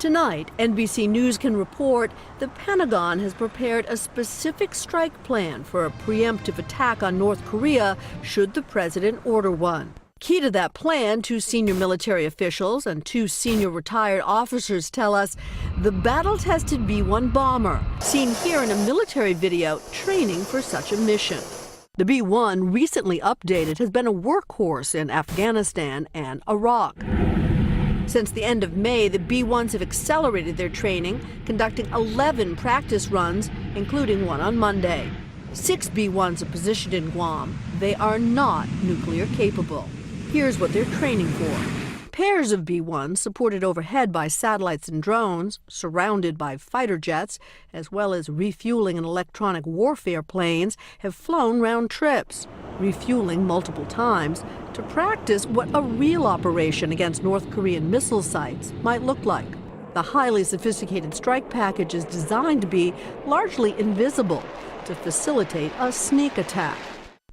Tonight, NBC News can report the Pentagon has prepared a specific strike plan for a preemptive attack on North Korea should the president order one. Key to that plan, two senior military officials and two senior retired officers tell us the battle-tested B-1 bomber, seen here in a military video, training for such a mission. The B-1, recently updated, has been a workhorse in Afghanistan and Iraq. Since the end of May, the B-1s have accelerated their training, conducting 11 practice runs, including one on Monday. 6 B-1s are positioned in Guam. They are not nuclear capable. Here's what they're training for. Pairs of B-1s, supported overhead by satellites and drones, surrounded by fighter jets, as well as refueling and electronic warfare planes, have flown round trips, refueling multiple times, to practice what a real operation against North Korean missile sites might look like. The highly sophisticated strike package is designed to be largely invisible to facilitate a sneak attack.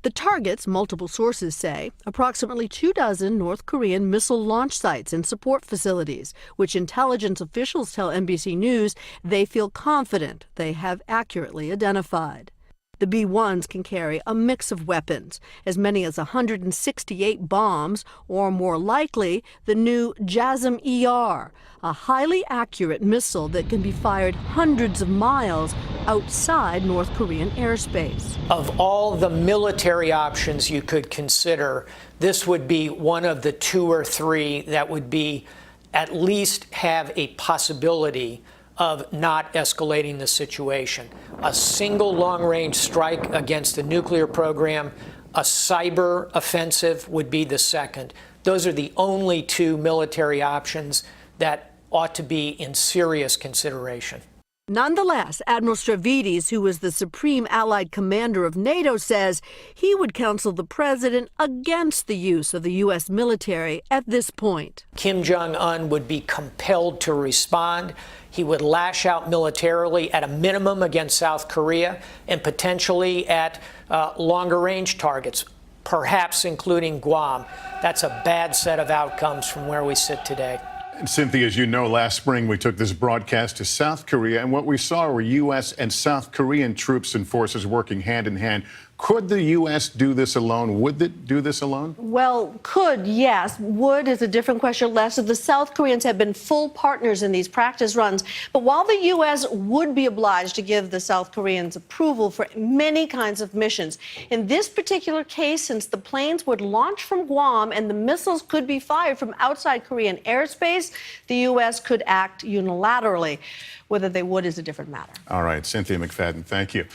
The targets, multiple sources say, approximately 24 North Korean missile launch sites and support facilities, which intelligence officials tell NBC News they feel confident they have accurately identified. The B-1s can carry a mix of weapons, as many as 168 bombs, or more likely, the new JASSM-ER, a highly accurate missile that can be fired hundreds of miles outside North Korean airspace. Of all the military options you could consider, this would be one of the 2 or 3 that would be at least have a possibility of not escalating the situation. A single long-range strike against the nuclear program, a cyber offensive would be the second. Those are the only 2 military options that ought to be in serious consideration. Nonetheless, Admiral Stavridis, who is the supreme allied commander of NATO, says he would counsel the president against the use of the U.S. military at this point. Kim Jong-un would be compelled to respond. He would lash out militarily at a minimum against South Korea and potentially at longer-range targets, perhaps including Guam. That's a bad set of outcomes from where we sit today. And Cynthia, as you know, last spring we took this broadcast to South Korea, and what we saw were U.S. and South Korean troops and forces working hand in hand. Could the U.S. do this alone? Would it do this alone? Well, could, yes. Would is a different question. Lester, the South Koreans have been full partners in these practice runs. But while the U.S. would be obliged to give the South Koreans approval for many kinds of missions, in this particular case, since the planes would launch from Guam and the missiles could be fired from outside Korean airspace, the U.S. could act unilaterally. Whether they would is a different matter. All right, Cynthia McFadden, thank you.